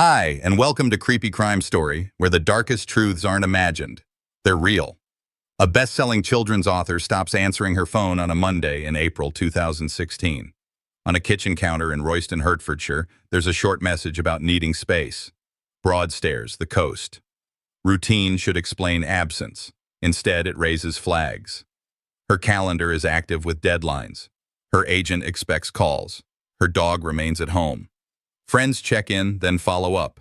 Hi, and welcome to Creepy Crime Story, where the darkest truths aren't imagined. They're real. A best-selling children's author stops answering her phone on a Monday in April 2016. On a kitchen counter in Royston, Hertfordshire, there's a short message about needing space. Broadstairs, the coast. Routine should explain absence. Instead, it raises flags. Her calendar is active with deadlines. Her agent expects calls. Her dog remains at home. Friends check in, then follow up.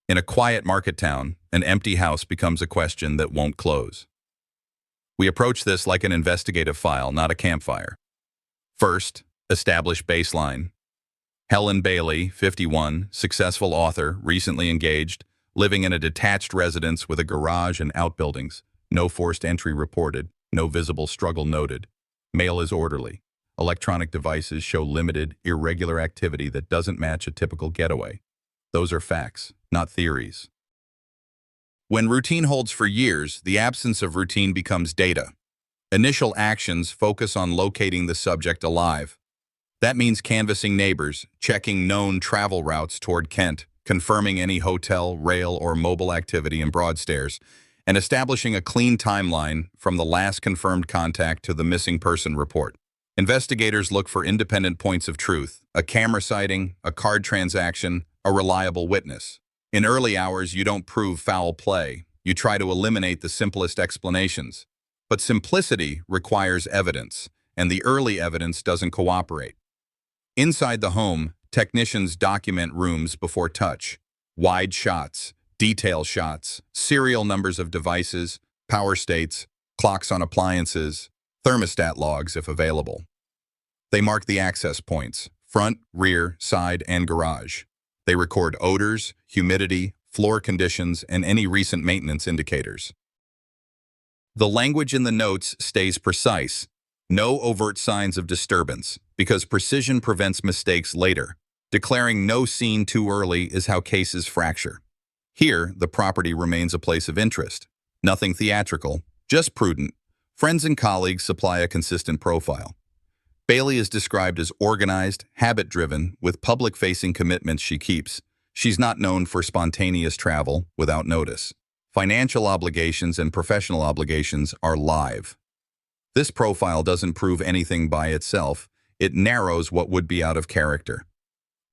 In a quiet market town, an empty house becomes a question that won't close. We approach this like an investigative file, not a campfire. First, establish baseline. Helen Bailey, 51, successful author, recently engaged, living in a detached residence with a garage and outbuildings. No forced entry reported, no visible struggle noted. Mail is orderly. Electronic devices show limited, irregular activity that doesn't match a typical getaway. Those are facts, not theories. When routine holds for years, the absence of routine becomes data. Initial actions focus on locating the subject alive. That means canvassing neighbors, checking known travel routes toward Kent, confirming any hotel, rail, or mobile activity in Broadstairs, and establishing a clean timeline from the last confirmed contact to the missing person report. Investigators look for independent points of truth, a camera sighting, a card transaction, a reliable witness. In early hours, you don't prove foul play. You try to eliminate the simplest explanations. But simplicity requires evidence, and the early evidence doesn't cooperate. Inside the home, technicians document rooms before touch. Wide shots, detail shots, serial numbers of devices, power states, clocks on appliances, thermostat logs if available. They mark the access points, front, rear, side, and garage. They record odors, humidity, floor conditions, and any recent maintenance indicators. The language in the notes stays precise. No overt signs of disturbance, because precision prevents mistakes later. Declaring no scene too early is how cases fracture. Here, the property remains a place of interest. Nothing theatrical, just prudent. Friends and colleagues supply a consistent profile. Bailey is described as organized, habit-driven, with public-facing commitments she keeps. She's not known for spontaneous travel without notice. Financial obligations and professional obligations are live. This profile doesn't prove anything by itself. It narrows what would be out of character.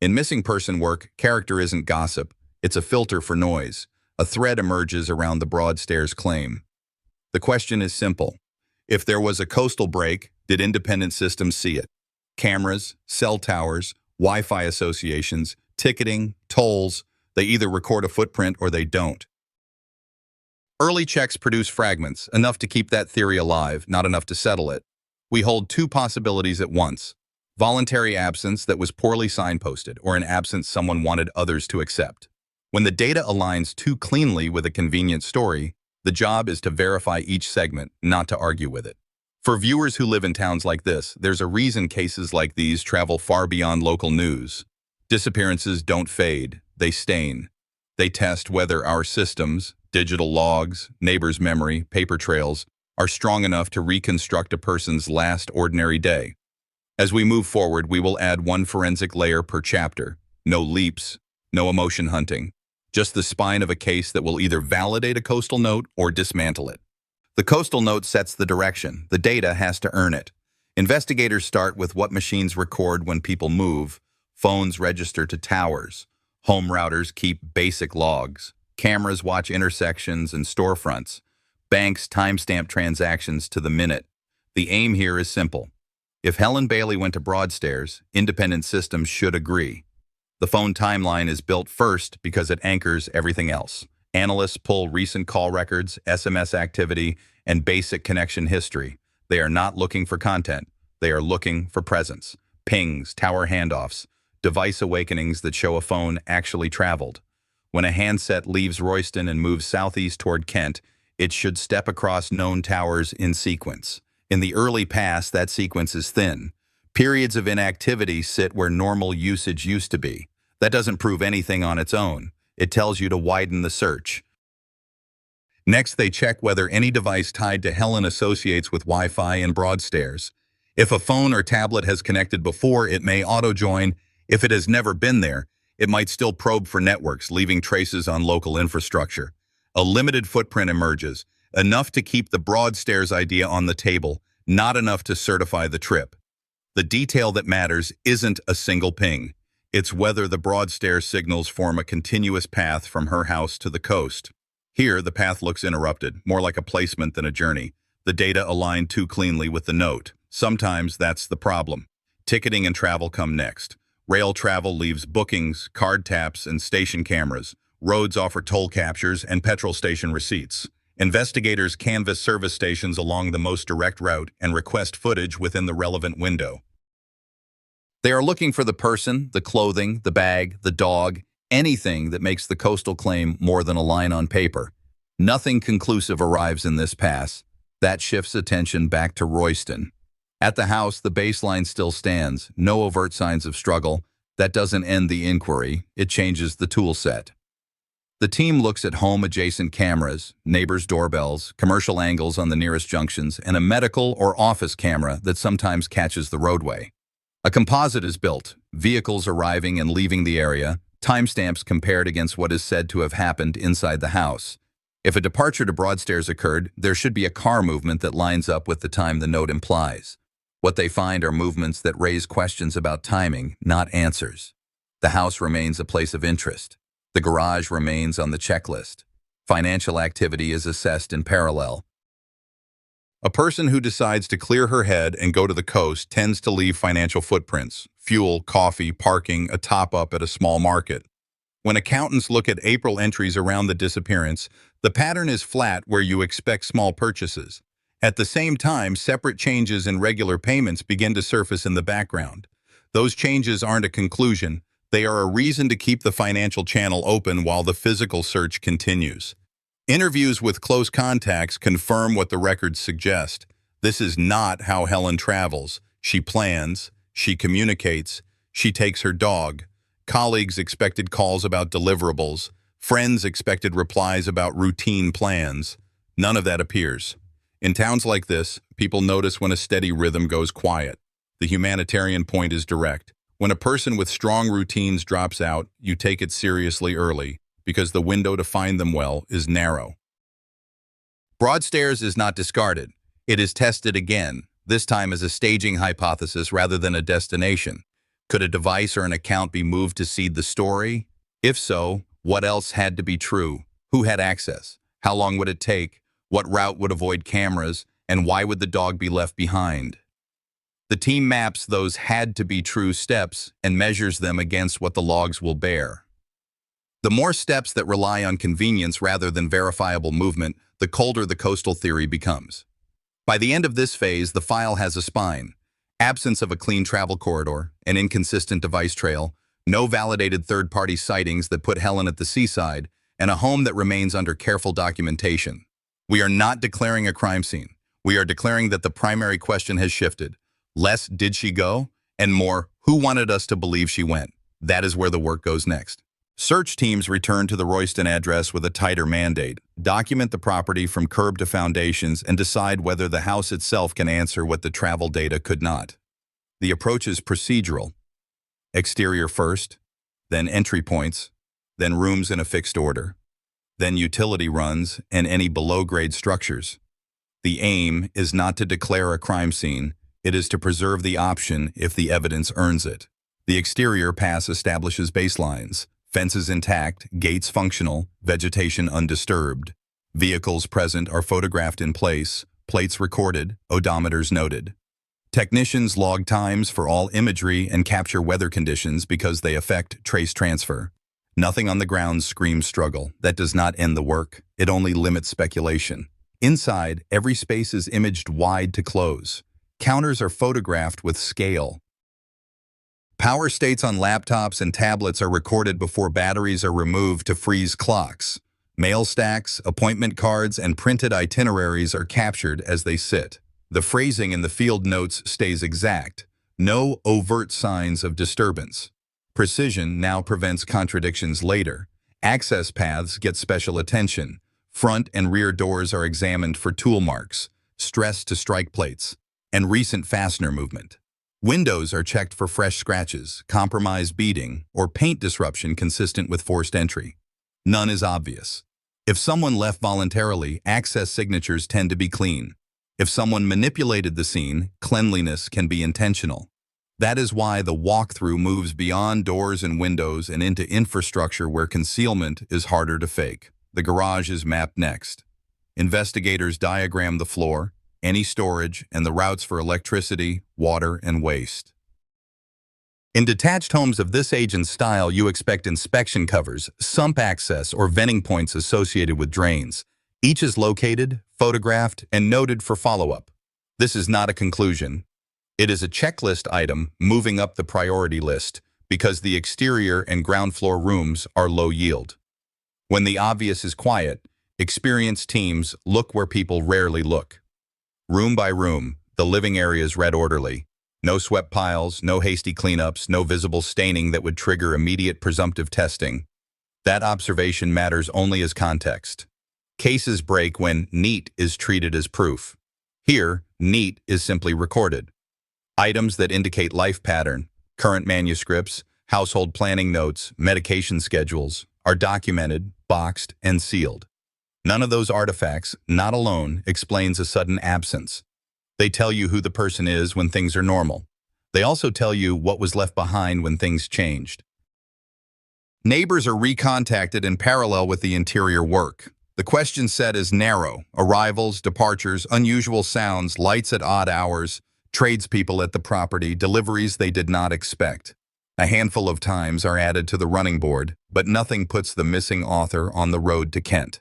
In missing person work, character isn't gossip. It's a filter for noise. A thread emerges around the Broadstairs claim. The question is simple. If there was a coastal break, did independent systems see it? Cameras, cell towers, Wi-Fi associations, ticketing, tolls, they either record a footprint or they don't. Early checks produce fragments, enough to keep that theory alive, not enough to settle it. We hold two possibilities at once. Voluntary absence that was poorly signposted, or an absence someone wanted others to accept. When the data aligns too cleanly with a convenient story, the job is to verify each segment, not to argue with it. For viewers who live in towns like this, there's a reason cases like these travel far beyond local news. Disappearances don't fade, they stain. They test whether our systems, digital logs, neighbors' memory, paper trails, are strong enough to reconstruct a person's last ordinary day. As we move forward, we will add one forensic layer per chapter. No leaps, no emotion hunting. Just the spine of a case that will either validate a coastal note or dismantle it. The coastal note sets the direction. The data has to earn it. Investigators start with what machines record when people move. Phones register to towers. Home routers keep basic logs. Cameras watch intersections and storefronts. Banks timestamp transactions to the minute. The aim here is simple. If Helen Bailey went to Broadstairs, independent systems should agree. The phone timeline is built first because it anchors everything else. Analysts pull recent call records, SMS activity, and basic connection history. They are not looking for content. They are looking for presence. Pings, tower handoffs, device awakenings that show a phone actually traveled. When a handset leaves Royston and moves southeast toward Kent, it should step across known towers in sequence. In the early past, that sequence is thin. Periods of inactivity sit where normal usage used to be. That doesn't prove anything on its own. It tells you to widen the search. Next, they check whether any device tied to Helen associates with Wi-Fi in Broadstairs. If a phone or tablet has connected before, it may auto-join. If it has never been there, It might still probe for networks, leaving traces on local infrastructure. A limited footprint emerges, enough to keep the Broadstairs idea on the table, not enough to certify the trip. The detail that matters isn't a single ping. It's whether the Broadstairs signals form a continuous path from her house to the coast. Here, the path looks interrupted, more like a placement than a journey. The data align too cleanly with the note. Sometimes that's the problem. Ticketing and travel come next. Rail travel leaves bookings, card taps, and station cameras. Roads offer toll captures and petrol station receipts. Investigators canvass service stations along the most direct route and request footage within the relevant window. They are looking for the person, the clothing, the bag, the dog, anything that makes the coastal claim more than a line on paper. Nothing conclusive arrives in this pass. That shifts attention back to Royston. At the house, the baseline still stands, no overt signs of struggle. That doesn't end the inquiry, it changes the tool set. The team looks at home-adjacent cameras, neighbors' doorbells, commercial angles on the nearest junctions, and a medical or office camera that sometimes catches the roadway. A composite is built, vehicles arriving and leaving the area, timestamps compared against what is said to have happened inside the house. If a departure to Broadstairs occurred, there should be a car movement that lines up with the time the note implies. What they find are movements that raise questions about timing, not answers. The house remains a place of interest. The garage remains on the checklist. Financial activity is assessed in parallel. A person who decides to clear her head and go to the coast tends to leave financial footprints: fuel, coffee, parking, a top-up at a small market. When accountants look at April entries around the disappearance, the pattern is flat where you expect small purchases. At the same time, separate changes in regular payments begin to surface in the background. Those changes aren't a conclusion. They are a reason to keep the financial channel open while the physical search continues. Interviews with close contacts confirm what the records suggest. This is not how Helen travels. She plans, she communicates, she takes her dog. Colleagues expected calls about deliverables. Friends expected replies about routine plans. None of that appears. In towns like this, people notice when a steady rhythm goes quiet. The humanitarian point is direct. When a person with strong routines drops out, you take it seriously early, because the window to find them well is narrow. Broadstairs is not discarded. It is tested again, this time as a staging hypothesis rather than a destination. Could a device or an account be moved to seed the story? If so, what else had to be true? Who had access? How long would it take? What route would avoid cameras? And why would the dog be left behind? The team maps those had-to-be-true steps and measures them against what the logs will bear. The more steps that rely on convenience rather than verifiable movement, the colder the coastal theory becomes. By the end of this phase, the file has a spine. Absence of a clean travel corridor, an inconsistent device trail, no validated third-party sightings that put Helen at the seaside, and a home that remains under careful documentation. We are not declaring a crime scene. We are declaring that the primary question has shifted. Less, did she go? And more, who wanted us to believe she went? That is where the work goes next. Search teams return to the Royston address with a tighter mandate, document the property from curb to foundations, and decide whether the house itself can answer what the travel data could not. The approach is procedural. Exterior first, then entry points, then rooms in a fixed order, then utility runs and any below-grade structures. The aim is not to declare a crime scene, it is to preserve the option if the evidence earns it. The exterior pass establishes baselines. Fences intact, gates functional, vegetation undisturbed. Vehicles present are photographed in place, plates recorded, odometers noted. Technicians log times for all imagery and capture weather conditions because they affect trace transfer. Nothing on the ground screams struggle. That does not end the work. It only limits speculation. Inside, every space is imaged wide to close. Counters are photographed with scale. Power states on laptops and tablets are recorded before batteries are removed to freeze clocks. Mail stacks, appointment cards, and printed itineraries are captured as they sit. The phrasing in the field notes stays exact. No overt signs of disturbance. Precision now prevents contradictions later. Access paths get special attention. Front and rear doors are examined for tool marks, stress to strike plates, and recent fastener movement. Windows are checked for fresh scratches, compromised beading, or paint disruption consistent with forced entry. None is obvious. If someone left voluntarily, access signatures tend to be clean. If someone manipulated the scene, cleanliness can be intentional. That is why the walkthrough moves beyond doors and windows and into infrastructure where concealment is harder to fake. The garage is mapped next. Investigators diagram the floor, any storage, and the routes for electricity, water, and waste. In detached homes of this age and style, you expect inspection covers, sump access, or venting points associated with drains. Each is located, photographed, and noted for follow-up. This is not a conclusion. It is a checklist item moving up the priority list because the exterior and ground floor rooms are low yield. When the obvious is quiet, experienced teams look where people rarely look. Room by room, the living area is read orderly. No swept piles, no hasty cleanups, no visible staining that would trigger immediate presumptive testing. That observation matters only as context. Cases break when neat is treated as proof. Here, neat is simply recorded. Items that indicate life pattern, current manuscripts, household planning notes, medication schedules, are documented, boxed, and sealed. None of those artifacts, not alone, explains a sudden absence. They tell you who the person is when things are normal. They also tell you what was left behind when things changed. Neighbors are recontacted in parallel with the interior work. The question set is narrow: arrivals, departures, unusual sounds, lights at odd hours, tradespeople at the property, deliveries they did not expect. A handful of times are added to the running board, but nothing puts the missing author on the road to Kent.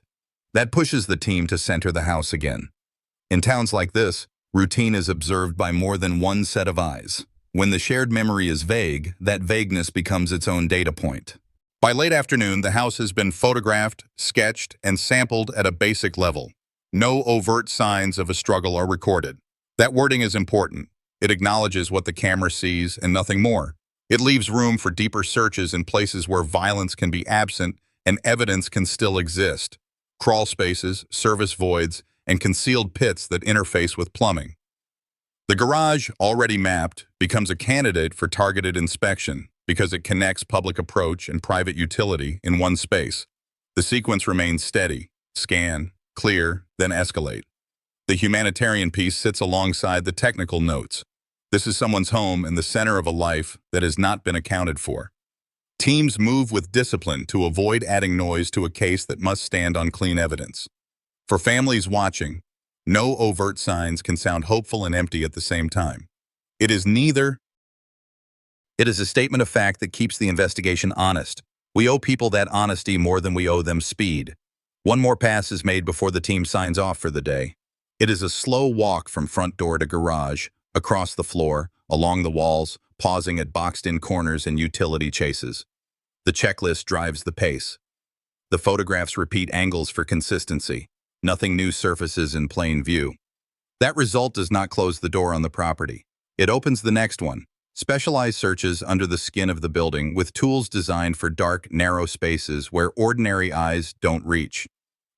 That pushes the team to center the house again. In towns like this, routine is observed by more than one set of eyes. When the shared memory is vague, that vagueness becomes its own data point. By late afternoon, the house has been photographed, sketched, and sampled at a basic level. No overt signs of a struggle are recorded. That wording is important. It acknowledges what the camera sees and nothing more. It leaves room for deeper searches in places where violence can be absent and evidence can still exist. Crawl spaces, service voids, and concealed pits that interface with plumbing. The garage, already mapped, becomes a candidate for targeted inspection because it connects public approach and private utility in one space. The sequence remains steady: scan, clear, then escalate. The humanitarian piece sits alongside the technical notes. This is someone's home in the center of a life that has not been accounted for. Teams move with discipline to avoid adding noise to a case that must stand on clean evidence. For families watching, no overt signs can sound hopeful and empty at the same time. It is neither. It is a statement of fact that keeps the investigation honest. We owe people that honesty more than we owe them speed. One more pass is made before the team signs off for the day. It is a slow walk from front door to garage, across the floor, along the walls, pausing at boxed-in corners and utility chases. The checklist drives the pace. The photographs repeat angles for consistency. Nothing new surfaces in plain view. That result does not close the door on the property. It opens the next one. Specialized searches under the skin of the building with tools designed for dark, narrow spaces where ordinary eyes don't reach.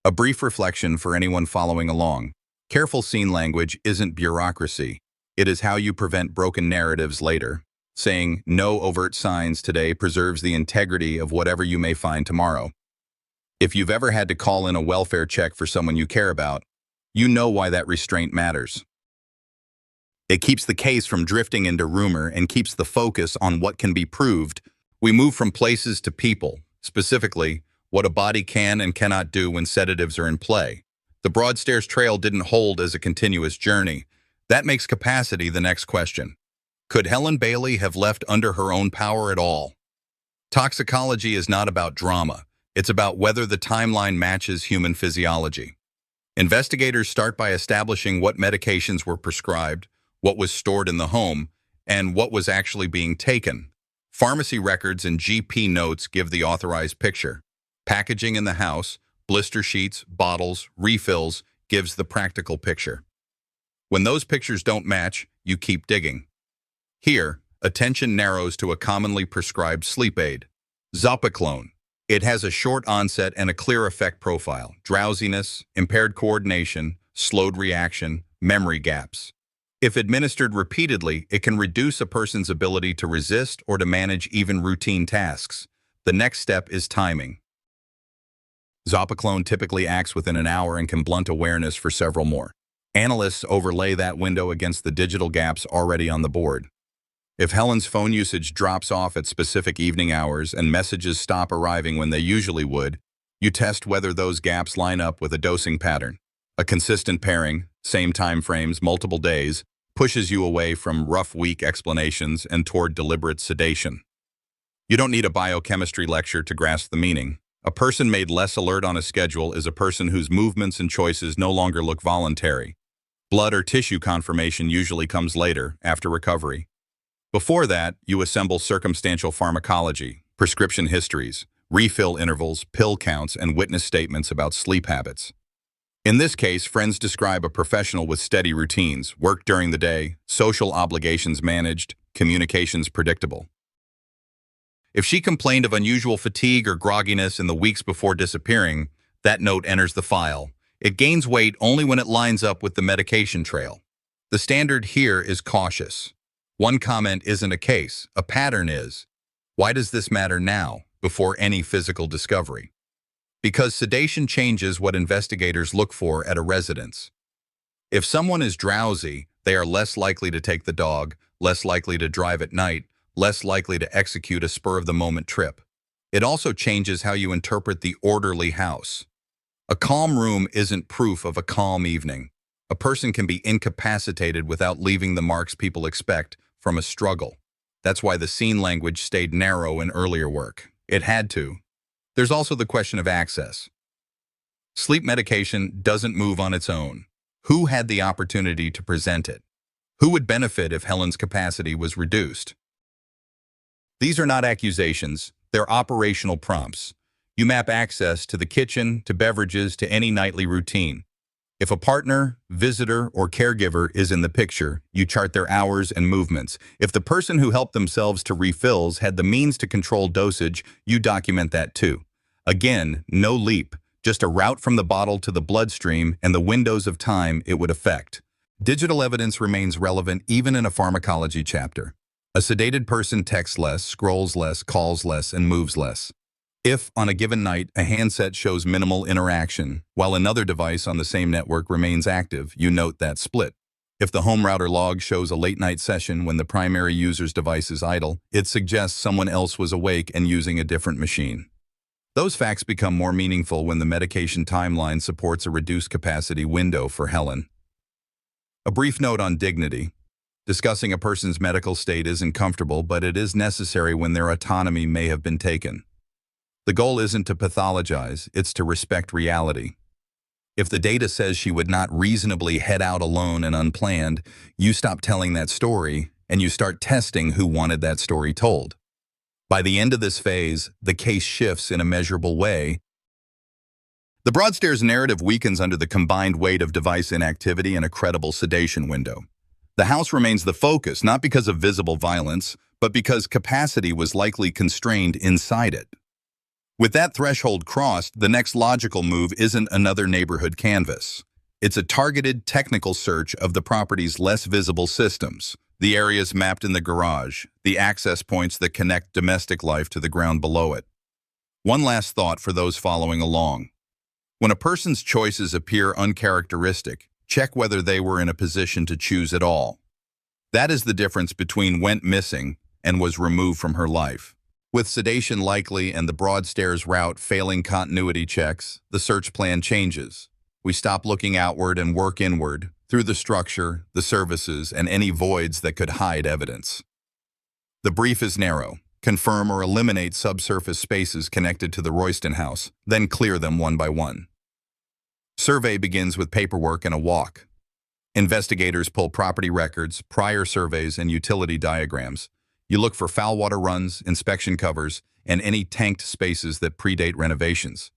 A brief reflection for anyone following along. Careful scene language isn't bureaucracy. It is how you prevent broken narratives later. Saying no overt signs today preserves the integrity of whatever you may find tomorrow. If you've ever had to call in a welfare check for someone you care about, you know why that restraint matters. It keeps the case from drifting into rumor and keeps the focus on what can be proved. We move from places to people, specifically what a body can and cannot do when sedatives are in play. The Broadstairs Trail didn't hold as a continuous journey. That makes capacity the next question. Could Helen Bailey have left under her own power at all? Toxicology is not about drama. It's about whether the timeline matches human physiology. Investigators start by establishing what medications were prescribed, what was stored in the home, and what was actually being taken. Pharmacy records and GP notes give the authorized picture. Packaging in the house, blister sheets, bottles, refills, gives the practical picture. When those pictures don't match, you keep digging. Here, attention narrows to a commonly prescribed sleep aid, zopiclone. It has a short onset and a clear effect profile: drowsiness, impaired coordination, slowed reaction, memory gaps. If administered repeatedly, it can reduce a person's ability to resist or to manage even routine tasks. The next step is timing. Zopiclone typically acts within an hour and can blunt awareness for several more. Analysts overlay that window against the digital gaps already on the board. If Helen's phone usage drops off at specific evening hours and messages stop arriving when they usually would, you test whether those gaps line up with a dosing pattern. A consistent pairing, same time frames, multiple days, pushes you away from rough week explanations and toward deliberate sedation. You don't need a biochemistry lecture to grasp the meaning. A person made less alert on a schedule is a person whose movements and choices no longer look voluntary. Blood or tissue confirmation usually comes later, after recovery. Before that, you assemble circumstantial pharmacology, prescription histories, refill intervals, pill counts, and witness statements about sleep habits. In this case, friends describe a professional with steady routines, work during the day, social obligations managed, communications predictable. If she complained of unusual fatigue or grogginess in the weeks before disappearing, that note enters the file. It gains weight only when it lines up with the medication trail. The standard here is cautious. One comment isn't a case, a pattern is. Why does this matter now, before any physical discovery? Because sedation changes what investigators look for at a residence. If someone is drowsy, they are less likely to take the dog, less likely to drive at night, less likely to execute a spur-of-the-moment trip. It also changes how you interpret the orderly house. A calm room isn't proof of a calm evening. A person can be incapacitated without leaving the marks people expect from a struggle. That's why the scene language stayed narrow in earlier work. It had to. There's also the question of access. Sleep medication doesn't move on its own. Who had the opportunity to present it? Who would benefit if Helen's capacity was reduced? These are not accusations, they're operational prompts. You map access to the kitchen, to beverages, to any nightly routine. If a partner, visitor, or caregiver is in the picture, you chart their hours and movements. If the person who helped themselves to refills had the means to control dosage, you document that too. Again, no leap, just a route from the bottle to the bloodstream and the windows of time it would affect. Digital evidence remains relevant even in a pharmacology chapter. A sedated person texts less, scrolls less, calls less, and moves less. If, on a given night, a handset shows minimal interaction, while another device on the same network remains active, you note that split. If the home router log shows a late-night session when the primary user's device is idle, it suggests someone else was awake and using a different machine. Those facts become more meaningful when the medication timeline supports a reduced capacity window for Helen. A brief note on dignity. Discussing a person's medical state isn't comfortable, but it is necessary when their autonomy may have been taken. The goal isn't to pathologize, it's to respect reality. If the data says she would not reasonably head out alone and unplanned, you stop telling that story and you start testing who wanted that story told. By the end of this phase, the case shifts in a measurable way. The Broadstairs narrative weakens under the combined weight of device inactivity and a credible sedation window. The house remains the focus, not because of visible violence, but because capacity was likely constrained inside it. With that threshold crossed, the next logical move isn't another neighborhood canvas. It's a targeted technical search of the property's less visible systems, the areas mapped in the garage, the access points that connect domestic life to the ground below it. One last thought for those following along. When a person's choices appear uncharacteristic, check whether they were in a position to choose at all. That is the difference between went missing and was removed from her life. With sedation likely and the Broadstairs route failing continuity checks, the search plan changes. We stop looking outward and work inward, through the structure, the services, and any voids that could hide evidence. The brief is narrow. Confirm or eliminate subsurface spaces connected to the Royston house, then clear them one by one. Survey begins with paperwork and a walk. Investigators pull property records, prior surveys, and utility diagrams. You look for foul water runs, inspection covers, and any tanked spaces that predate renovations.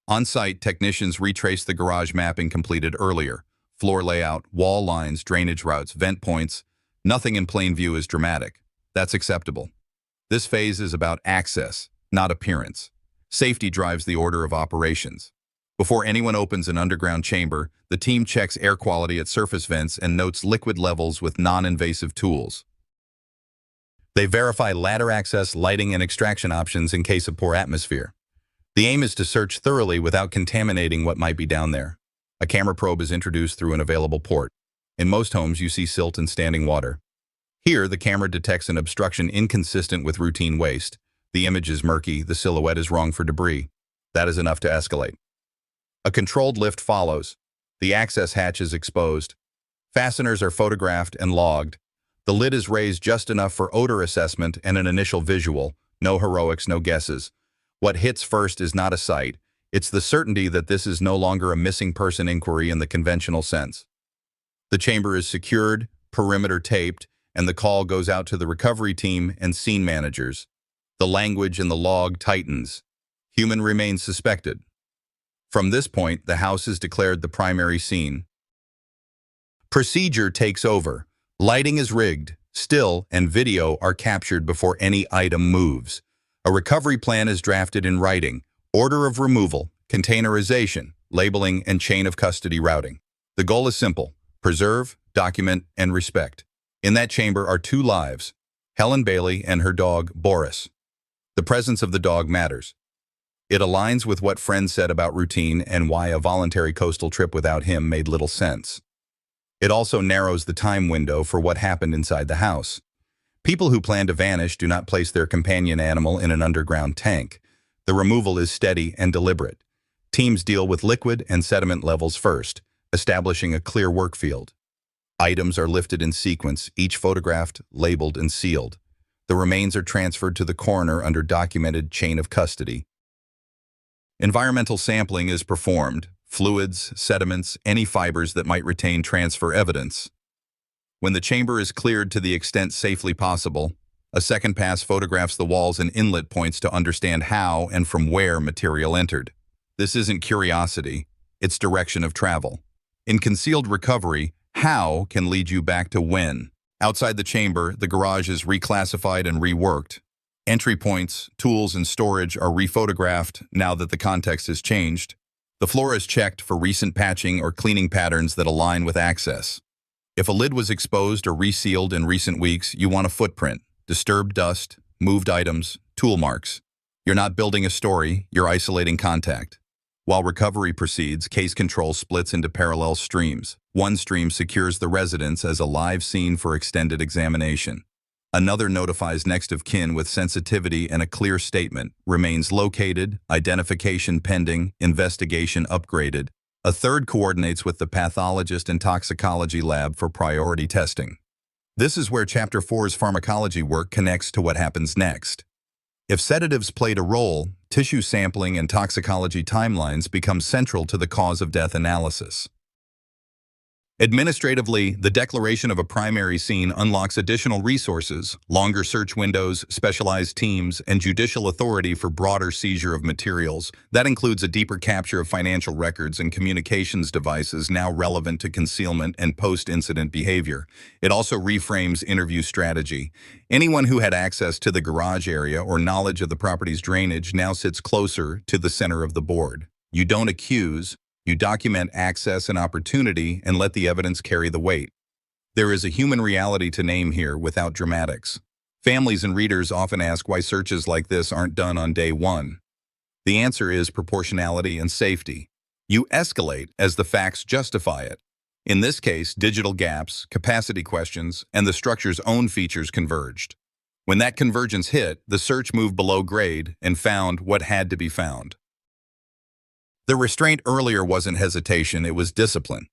On-site, technicians retrace the garage mapping completed earlier. Floor layout, wall lines, drainage routes, vent points. Nothing in plain view is dramatic. That's acceptable. This phase is about access, not appearance. Safety drives the order of operations. Before anyone opens an underground chamber, the team checks air quality at surface vents and notes liquid levels with non-invasive tools. They verify ladder access, lighting, and extraction options in case of poor atmosphere. The aim is to search thoroughly without contaminating what might be down there. A camera probe is introduced through an available port. In most homes, you see silt and standing water. Here, the camera detects an obstruction inconsistent with routine waste. The image is murky, the silhouette is wrong for debris. That is enough to escalate. A controlled lift follows. The access hatch is exposed. Fasteners are photographed and logged. The lid is raised just enough for odor assessment and an initial visual. No heroics, no guesses. What hits first is not a sight. It's the certainty that this is no longer a missing person inquiry in the conventional sense. The chamber is secured, perimeter taped, and the call goes out to the recovery team and scene managers. The language in the log tightens. Human remains suspected. From this point, the house is declared the primary scene. Procedure takes over. Lighting is rigged. Still and video are captured before any item moves. A recovery plan is drafted in writing. Order of removal, containerization, labeling, and chain of custody routing. The goal is simple: preserve, document, and respect. In that chamber are 2 lives, Helen Bailey and her dog, Boris. The presence of the dog matters. It aligns with what friends said about routine and why a voluntary coastal trip without him made little sense. It also narrows the time window for what happened inside the house. People who plan to vanish do not place their companion animal in an underground tank. The removal is steady and deliberate. Teams deal with liquid and sediment levels first, establishing a clear work field. Items are lifted in sequence, each photographed, labeled, and sealed. The remains are transferred to the coroner under documented chain of custody. Environmental sampling is performed: fluids, sediments, any fibers that might retain transfer evidence. When the chamber is cleared to the extent safely possible, a second pass photographs the walls and inlet points to understand how and from where material entered. This isn't curiosity, it's direction of travel. In concealed recovery, how can lead you back to when. Outside the chamber, the garage is reclassified and reworked. Entry points, tools, and storage are rephotographed now that the context has changed. The floor is checked for recent patching or cleaning patterns that align with access. If a lid was exposed or resealed in recent weeks, you want a footprint: disturbed dust, moved items, tool marks. You're not building a story, you're isolating contact. While recovery proceeds, case control splits into parallel streams. One stream secures the residence as a live scene for extended examination. Another notifies next of kin with sensitivity and a clear statement: remains located, identification pending, investigation upgraded. A third coordinates with the pathologist and toxicology lab for priority testing. This is where Chapter 4's pharmacology work connects to what happens next. If sedatives played a role, tissue sampling and toxicology timelines become central to the cause of death analysis. Administratively, the declaration of a primary scene unlocks additional resources: longer search windows, specialized teams, and judicial authority for broader seizure of materials. That includes a deeper capture of financial records and communications devices now relevant to concealment and post-incident behavior. It also reframes interview strategy. Anyone who had access to the garage area or knowledge of the property's drainage now sits closer to the center of the board. You don't accuse. You document access and opportunity and let the evidence carry the weight. There is a human reality to name here without dramatics. Families and readers often ask why searches like this aren't done on day 1. The answer is proportionality and safety. You escalate as the facts justify it. In this case, digital gaps, capacity questions, and the structure's own features converged. When that convergence hit, the search moved below grade and found what had to be found. The restraint earlier wasn't hesitation, it was discipline.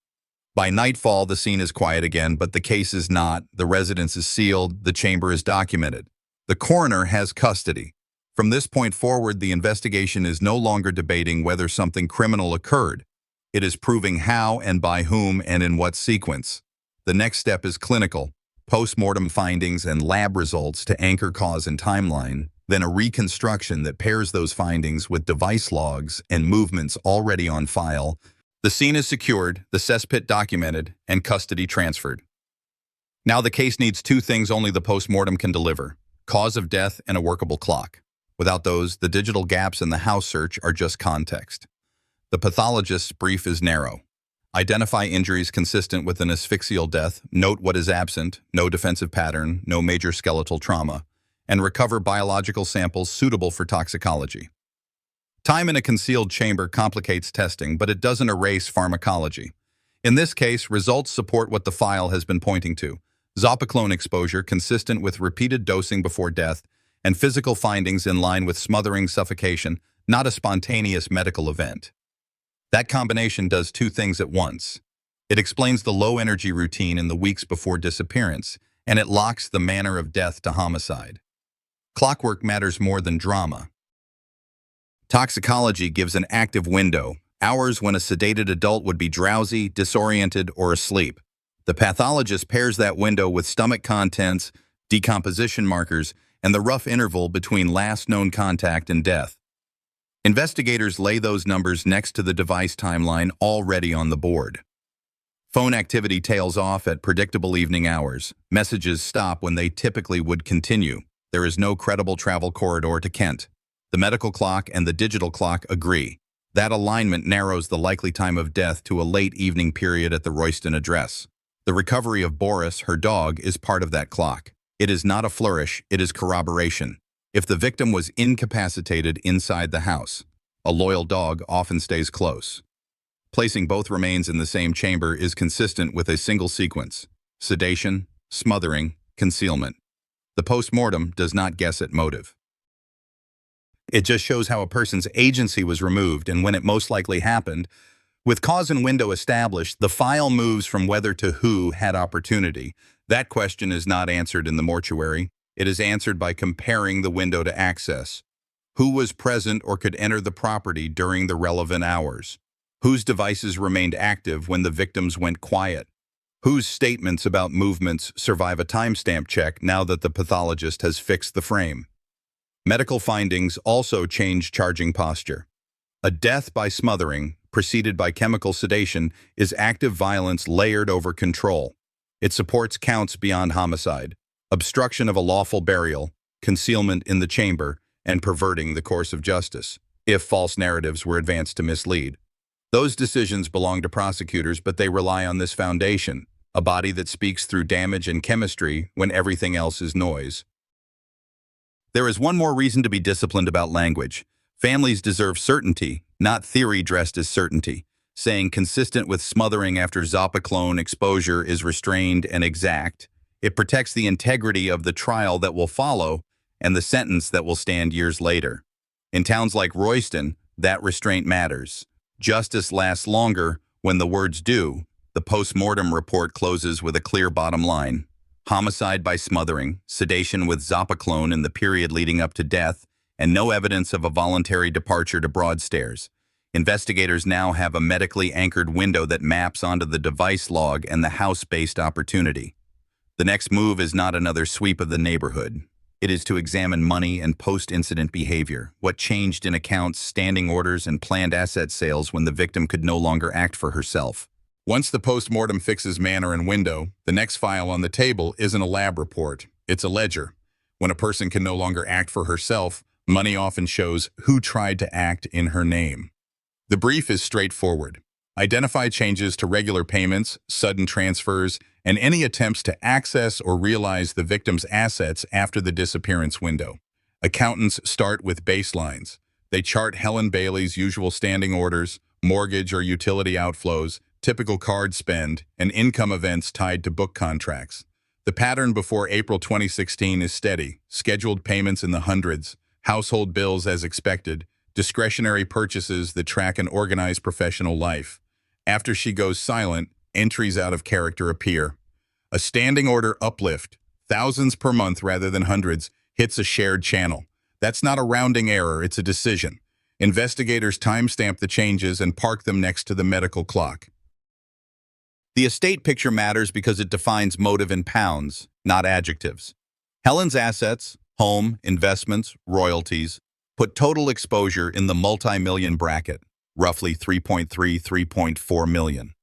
By nightfall, the scene is quiet again, but the case is not. The residence is sealed, the chamber is documented. The coroner has custody. From this point forward, the investigation is no longer debating whether something criminal occurred. It is proving how and by whom and in what sequence. The next step is clinical: post-mortem findings and lab results to anchor cause and timeline. Then a reconstruction that pairs those findings with device logs and movements already on file. The scene is secured, the cesspit documented, and custody transferred. Now the case needs 2 things only the post-mortem can deliver: cause of death and a workable clock. Without those, the digital gaps in the house search are just context. The pathologist's brief is narrow. Identify injuries consistent with an asphyxial death, note what is absent, no defensive pattern, no major skeletal trauma, and recover biological samples suitable for toxicology. Time in a concealed chamber complicates testing, but it doesn't erase pharmacology. In this case, results support what the file has been pointing to: zopiclone exposure consistent with repeated dosing before death, and physical findings in line with smothering suffocation, not a spontaneous medical event. That combination does two things at once. It explains the low-energy routine in the weeks before disappearance, and it locks the manner of death to homicide. Clockwork matters more than drama. Toxicology gives an active window, hours when a sedated adult would be drowsy, disoriented, or asleep. The pathologist pairs that window with stomach contents, decomposition markers, and the rough interval between last known contact and death. Investigators lay those numbers next to the device timeline already on the board. Phone activity tails off at predictable evening hours. Messages stop when they typically would continue. There is no credible travel corridor to Kent. The medical clock and the digital clock agree. That alignment narrows the likely time of death to a late evening period at the Royston address. The recovery of Boris, her dog, is part of that clock. It is not a flourish, it is corroboration. If the victim was incapacitated inside the house, a loyal dog often stays close. Placing both remains in the same chamber is consistent with a single sequence: sedation, smothering, concealment. The post-mortem does not guess at motive. It just shows how a person's agency was removed and when it most likely happened. With cause and window established, the file moves from whether to who had opportunity. That question is not answered in the mortuary. It is answered by comparing the window to access. Who was present or could enter the property during the relevant hours? Whose devices remained active when the victims went quiet? Whose statements about movements survive a timestamp check now that the pathologist has fixed the frame? Medical findings also change charging posture. A death by smothering, preceded by chemical sedation, is active violence layered over control. It supports counts beyond homicide: obstruction of a lawful burial, concealment in the chamber, and perverting the course of justice, if false narratives were advanced to mislead. Those decisions belong to prosecutors, but they rely on this foundation: a body that speaks through damage and chemistry when everything else is noise. There is one more reason to be disciplined about language. Families deserve certainty, not theory dressed as certainty. Saying consistent with smothering after zopiclone exposure is restrained and exact. It protects the integrity of the trial that will follow and the sentence that will stand years later. In towns like Royston, that restraint matters. Justice lasts longer when the words do. The post-mortem report closes with a clear bottom line: homicide by smothering, sedation with zopiclone in the period leading up to death, and no evidence of a voluntary departure to Broadstairs. Investigators now have a medically anchored window that maps onto the device log and the house-based opportunity. The next move is not another sweep of the neighborhood. It is to examine money and post-incident behavior, what changed in accounts, standing orders, and planned asset sales when the victim could no longer act for herself. Once the post-mortem fixes manner and window, the next file on the table isn't a lab report, it's a ledger. When a person can no longer act for herself, money often shows who tried to act in her name. The brief is straightforward. Identify changes to regular payments, sudden transfers, and any attempts to access or realize the victim's assets after the disappearance window. Accountants start with baselines. They chart Helen Bailey's usual standing orders, mortgage or utility outflows, typical card spend, and income events tied to book contracts. The pattern before April 2016 is steady: scheduled payments in the hundreds, household bills as expected, discretionary purchases that track an organized professional life. After she goes silent, entries out of character appear. A standing order uplift, thousands per month rather than hundreds, hits a shared channel. That's not a rounding error, it's a decision. Investigators timestamp the changes and park them next to the medical clock. The estate picture matters because it defines motive in pounds, not adjectives. Helen's assets, home, investments, royalties, put total exposure in the multi-million bracket, roughly 3.4 million.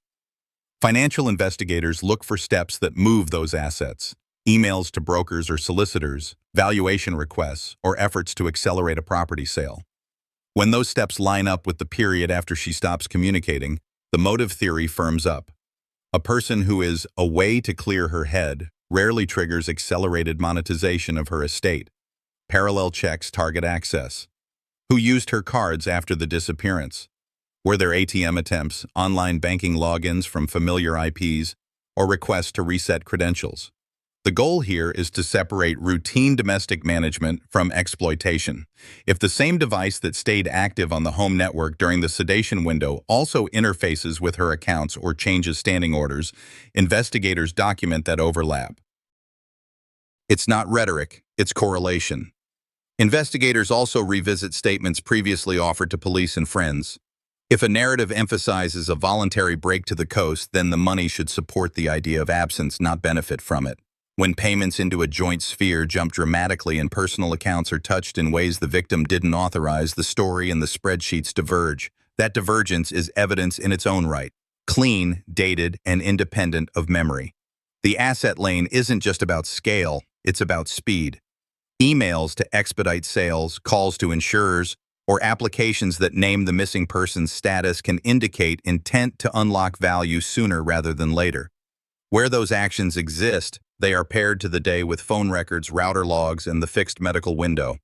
Financial investigators look for steps that move those assets: emails to brokers or solicitors, valuation requests, or efforts to accelerate a property sale. When those steps line up with the period after she stops communicating, the motive theory firms up. A person who is away to clear her head rarely triggers accelerated monetization of her estate. Parallel checks target access. Who used her cards after the disappearance? Were there ATM attempts, online banking logins from familiar IPs, or requests to reset credentials? The goal here is to separate routine domestic management from exploitation. If the same device that stayed active on the home network during the sedation window also interfaces with her accounts or changes standing orders, investigators document that overlap. It's not rhetoric, it's correlation. Investigators also revisit statements previously offered to police and friends. If a narrative emphasizes a voluntary break to the coast, then the money should support the idea of absence, not benefit from it. When payments into a joint sphere jump dramatically and personal accounts are touched in ways the victim didn't authorize, the story and the spreadsheets diverge. That divergence is evidence in its own right, clean, dated, and independent of memory. The asset lane isn't just about scale, it's about speed. Emails to expedite sales, calls to insurers, or applications that name the missing person's status can indicate intent to unlock value sooner rather than later. Where those actions exist, they are paired to the day with phone records, router logs, and the fixed medical window.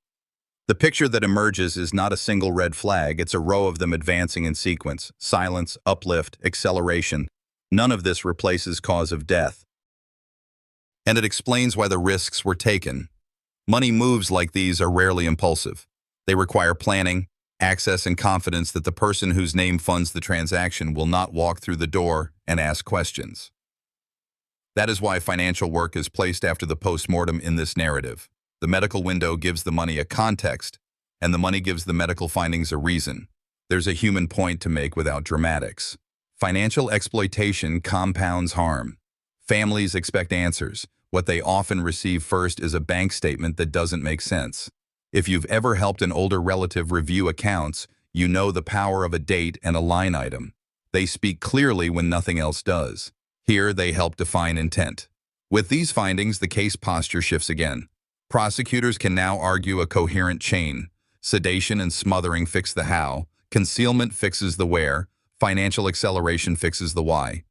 The picture that emerges is not a single red flag, it's a row of them advancing in sequence: silence, uplift, acceleration. None of this replaces cause of death. And it explains why the risks were taken. Money moves like these are rarely impulsive. They require planning, access, and confidence that the person whose name funds the transaction will not walk through the door and ask questions. That is why financial work is placed after the post-mortem in this narrative. The medical window gives the money a context, and the money gives the medical findings a reason. There's a human point to make without dramatics. Financial exploitation compounds harm. Families expect answers. What they often receive first is a bank statement that doesn't make sense. If you've ever helped an older relative review accounts, you know the power of a date and a line item. They speak clearly when nothing else does. Here, they help define intent. With these findings, the case posture shifts again. Prosecutors can now argue a coherent chain. Sedation and smothering fix the how, concealment fixes the where, financial acceleration fixes the why.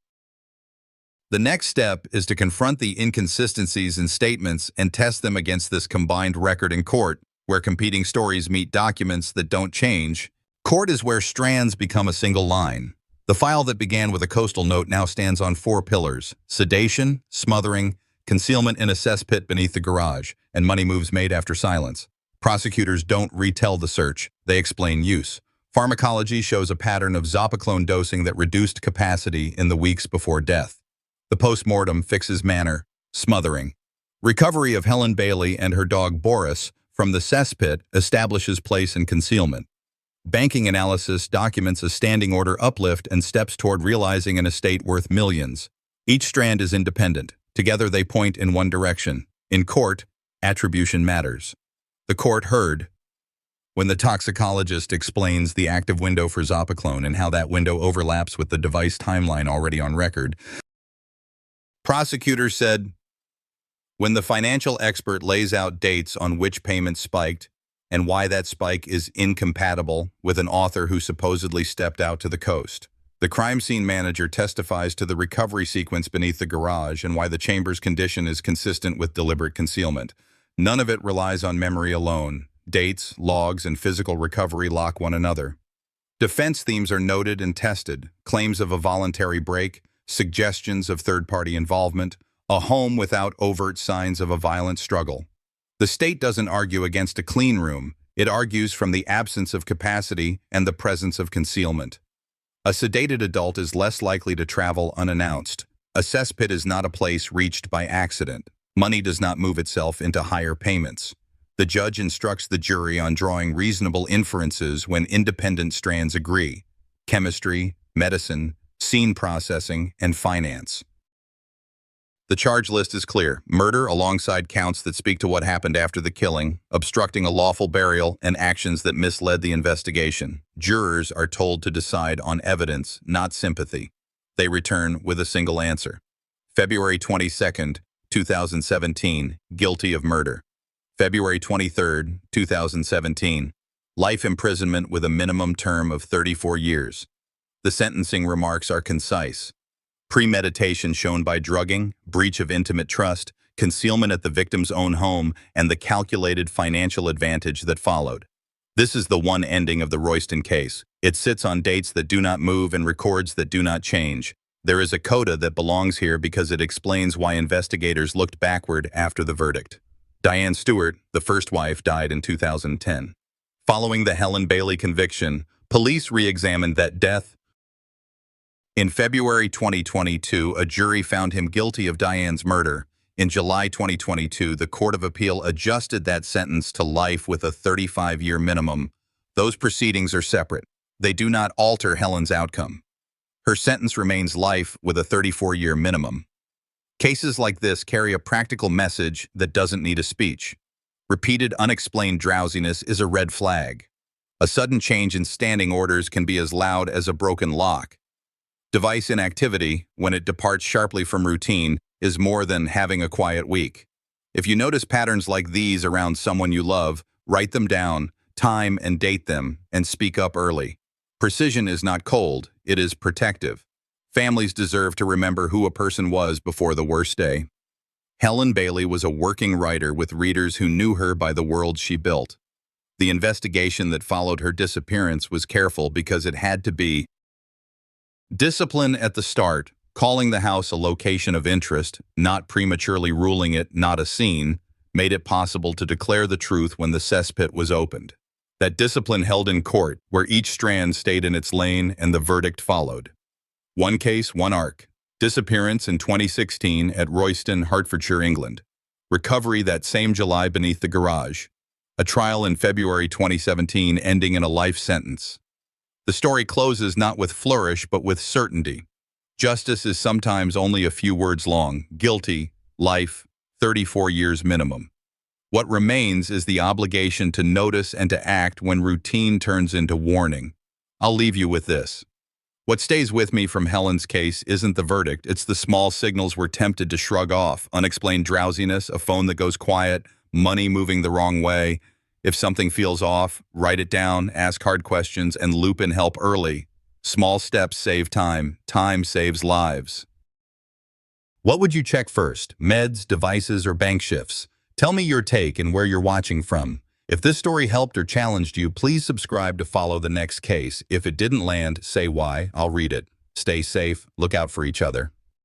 The next step is to confront the inconsistencies in statements and test them against this combined record in court, where competing stories meet documents that don't change. Court is where strands become a single line. The file that began with a coastal note now stands on 4 pillars: sedation, smothering, concealment in a cesspit beneath the garage, and money moves made after silence. Prosecutors don't retell the search, they explain use. Pharmacology shows a pattern of zopiclone dosing that reduced capacity in the weeks before death. The post-mortem fixes manner, smothering. Recovery of Helen Bailey and her dog Boris from the cesspit establishes place and concealment. Banking analysis documents a standing order uplift and steps toward realizing an estate worth millions. Each strand is independent. Together they point in one direction. In court, attribution matters. The court heard when the toxicologist explains the active window for zopiclone and how that window overlaps with the device timeline already on record. Prosecutors said, when the financial expert lays out dates on which payments spiked, and why that spike is incompatible with an author who supposedly stepped out to the coast. The crime scene manager testifies to the recovery sequence beneath the garage and why the chamber's condition is consistent with deliberate concealment. None of it relies on memory alone. Dates, logs, and physical recovery lock one another. Defense themes are noted and tested: claims of a voluntary break, suggestions of third-party involvement, a home without overt signs of a violent struggle. The state doesn't argue against a clean room, it argues from the absence of capacity and the presence of concealment. A sedated adult is less likely to travel unannounced. A cesspit is not a place reached by accident. Money does not move itself into higher payments. The judge instructs the jury on drawing reasonable inferences when independent strands agree: chemistry, medicine, scene processing, and finance. The charge list is clear: murder alongside counts that speak to what happened after the killing, obstructing a lawful burial, and actions that misled the investigation. Jurors are told to decide on evidence, not sympathy. They return with a single answer. February 22nd, 2017, guilty of murder. February 23rd, 2017, life imprisonment with a minimum term of 34 years. The sentencing remarks are concise. Premeditation shown by drugging, breach of intimate trust, concealment at the victim's own home, and the calculated financial advantage that followed. This is the one ending of the Royston case. It sits on dates that do not move and records that do not change. There is a coda that belongs here because it explains why investigators looked backward after the verdict. Diane Stewart, the first wife, died in 2010. Following the Helen Bailey conviction, police re-examined that death. In February 2022, a jury found him guilty of Diane's murder. In July 2022, the Court of Appeal adjusted that sentence to life with a 35-year minimum. Those proceedings are separate. They do not alter Helen's outcome. Her sentence remains life with a 34-year minimum. Cases like this carry a practical message that doesn't need a speech. Repeated unexplained drowsiness is a red flag. A sudden change in standing orders can be as loud as a broken lock. Device inactivity, when it departs sharply from routine, is more than having a quiet week. If you notice patterns like these around someone you love, write them down, time and date them, and speak up early. Precision is not cold, it is protective. Families deserve to remember who a person was before the worst day. Helen Bailey was a working writer with readers who knew her by the world she built. The investigation that followed her disappearance was careful because it had to be. Discipline at the start, calling the house a location of interest, not prematurely ruling it not a scene, made it possible to declare the truth when the cesspit was opened. That discipline held in court, where each strand stayed in its lane and the verdict followed. One case, one arc. Disappearance in 2016 at Royston, Hertfordshire, England. Recovery that same July beneath the garage. A trial in February 2017 ending in a life sentence. The story closes not with flourish but with certainty. Justice is sometimes only a few words long. Guilty, life, 34 years minimum. What remains is the obligation to notice and to act when routine turns into warning. I'll leave you with this. What stays with me from Helen's case isn't the verdict, it's the small signals we're tempted to shrug off. Unexplained drowsiness, a phone that goes quiet, money moving the wrong way. If something feels off, write it down, ask hard questions, and loop in help early. Small steps save time. Time saves lives. What would you check first? Meds, devices, or bank shifts? Tell me your take and where you're watching from. If this story helped or challenged you, please subscribe to follow the next case. If it didn't land, say why. I'll read it. Stay safe. Look out for each other.